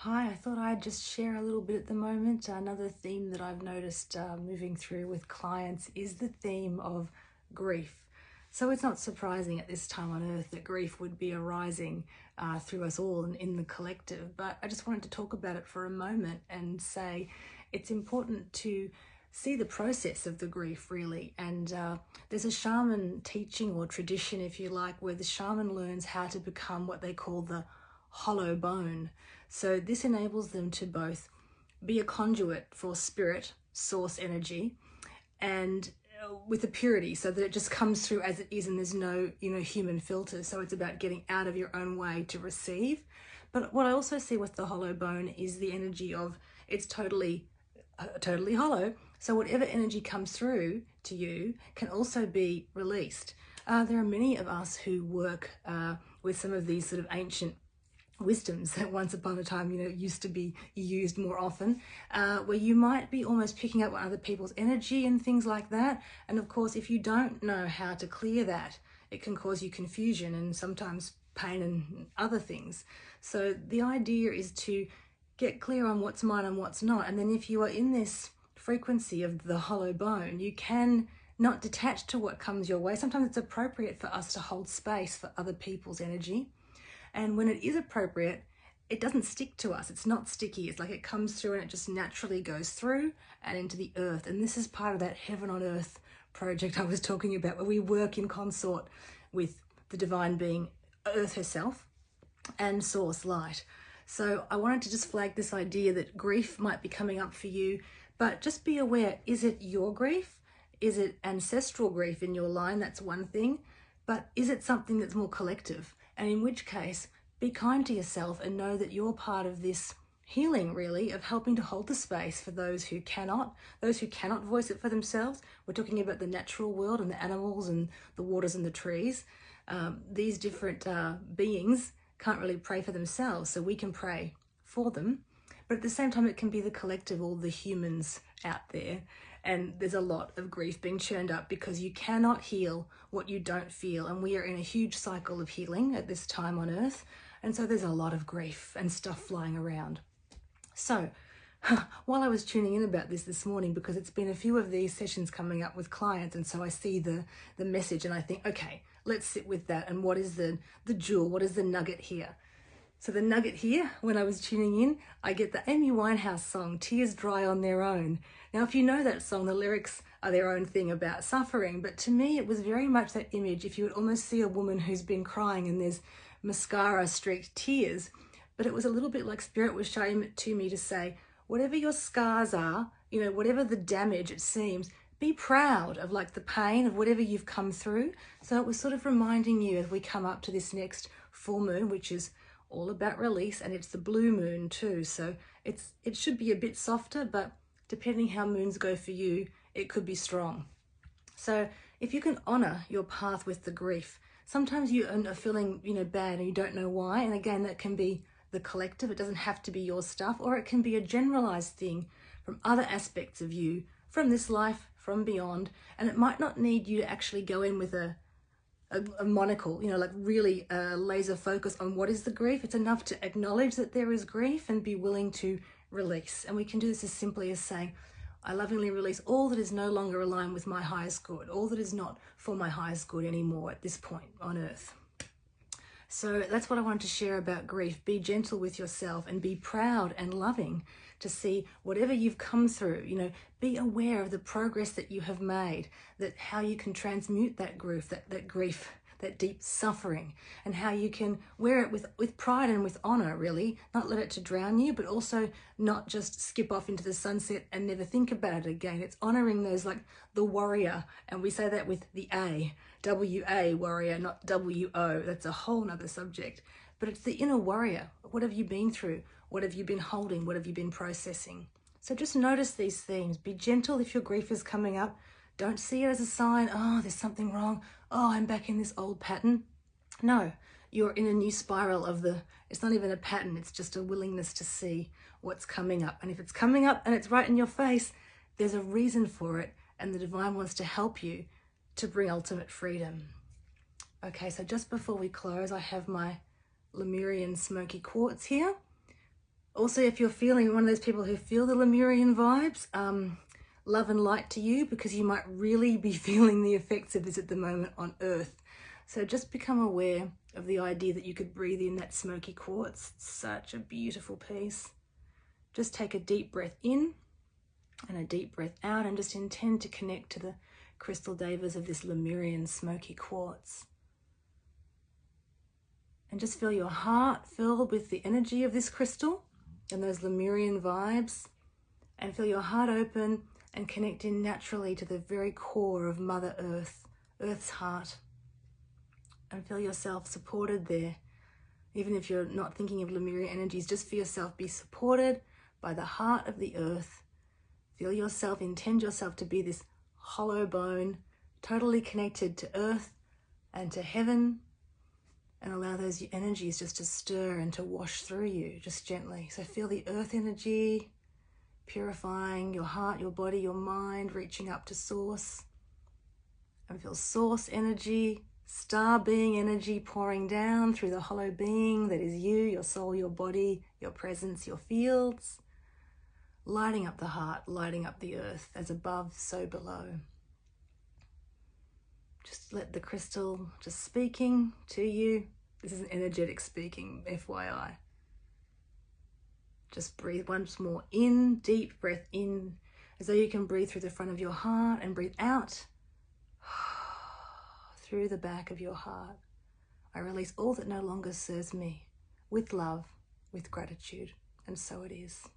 Hi, I thought I'd just share a little bit at the moment. Another theme that I've noticed moving through with clients is the theme of grief. So it's not surprising at this time on earth that grief would be arising through us all and in the collective. But I just wanted to talk about it for a moment and say it's important to see the process of the grief really. And there's a shaman teaching or tradition, if you like, where the shaman learns how to become what they call the hollow bone. So this enables them to both be a conduit for spirit, source energy, and with a purity so that it just comes through as it is and there's no, human filters. So it's about getting out of your own way to receive. But what I also see with the hollow bone is the energy of it's totally hollow. So whatever energy comes through to you can also be released. There are many of us who work with some of these sort of ancient wisdoms that once upon a time used to be used more often, where you might be almost picking up on other people's energy and things like that. And of course, if you don't know how to clear that, it can cause you confusion and sometimes pain and other things. So the idea is to get clear on what's mine and what's not, and then if you are in this frequency of the hollow bone, you can not detach to what comes your way. Sometimes it's appropriate for us to hold space for other people's energy. And when it is appropriate, it doesn't stick to us. It's not sticky. It's like it comes through and it just naturally goes through and into the earth. And this is part of that heaven on earth project I was talking about, where we work in consort with the divine being, earth herself, and source light. So I wanted to just flag this idea that grief might be coming up for you, but just be aware, is it your grief? Is it ancestral grief in your line? That's one thing. But is it something that's more collective? And in which case, be kind to yourself and know that you're part of this healing, really, of helping to hold the space for those who cannot voice it for themselves. We're talking about the natural world and the animals and the waters and the trees. These different beings can't really pray for themselves, so we can pray for them. But at the same time, it can be the collective, all the humans out there. And there's a lot of grief being churned up because you cannot heal what you don't feel. And we are in a huge cycle of healing at this time on earth. And so there's a lot of grief and stuff flying around. So while I was tuning in about this morning, because it's been a few of these sessions coming up with clients, and so I see the message and I think, okay, let's sit with that. And what is the jewel? What is the nugget here? So the nugget here, when I was tuning in, I get the Amy Winehouse song, Tears Dry on Their Own. Now, if you know that song, the lyrics are their own thing about suffering, but to me, it was very much that image. If you would almost see a woman who's been crying and there's mascara streaked tears, but it was a little bit like Spirit was showing it to me to say, whatever your scars are, whatever the damage it seems, be proud of like the pain of whatever you've come through. So it was sort of reminding you as we come up to this next full moon, which is all about release, and it's the blue moon too. So it should be a bit softer, but depending how moons go for you, it could be strong. So if you can honor your path with the grief, sometimes you are feeling, bad and you don't know why. And again, that can be the collective. It doesn't have to be your stuff, or it can be a generalized thing from other aspects of you, from this life, from beyond. And it might not need you to actually go in with a monocle, like really laser focus on what is the grief. It's enough to acknowledge that there is grief and be willing to release. And we can do this as simply as saying, I lovingly release all that is no longer aligned with my highest good, all that is not for my highest good anymore at this point on earth. So that's what I wanted to share about grief. Be gentle with yourself and be proud and loving to see whatever you've come through, be aware of the progress that you have made, that how you can transmute that grief, that deep suffering, and how you can wear it with pride and with honor, really, not let it to drown you, but also not just skip off into the sunset and never think about it again. It's honoring those, like the warrior, and we say that with the A, W-A, warrior, not W-O. That's a whole nother subject, but it's the inner warrior. What have you been through? What have you been holding? What have you been processing? So just notice these themes. Be gentle if your grief is coming up. Don't see it as a sign, oh, there's something wrong. Oh, I'm back in this old pattern. No, you're in a new spiral of it's not even a pattern, it's just a willingness to see what's coming up. And if it's coming up and it's right in your face, there's a reason for it, and the divine wants to help you to bring ultimate freedom. Okay, so just before we close, I have my Lemurian smoky quartz here. Also, if you're feeling one of those people who feel the Lemurian vibes, love and light to you, because you might really be feeling the effects of this at the moment on Earth. So just become aware of the idea that you could breathe in that smoky quartz. It's such a beautiful piece. Just take a deep breath in and a deep breath out, and just intend to connect to the crystal devas of this Lemurian smoky quartz. And just feel your heart filled with the energy of this crystal and those Lemurian vibes, and feel your heart open and connect in naturally to the very core of Mother Earth, Earth's heart, and feel yourself supported there. Even if you're not thinking of Lemurian energies, just feel yourself be supported by the heart of the earth. Feel yourself, intend yourself to be this hollow bone, totally connected to earth and to heaven, and allow those energies just to stir and to wash through you, just gently. So feel the earth energy purifying your heart, your body, your mind, reaching up to source. And feel source energy, star being energy pouring down through the hollow being that is you, your soul, your body, your presence, your fields, lighting up the heart, lighting up the earth, as above, so below. Just let the crystal just speaking to you. This is an energetic speaking, FYI. Just breathe once more in, deep breath in, as though you can breathe through the front of your heart, and breathe out through the back of your heart. I release all that no longer serves me, with love, with gratitude, and so it is.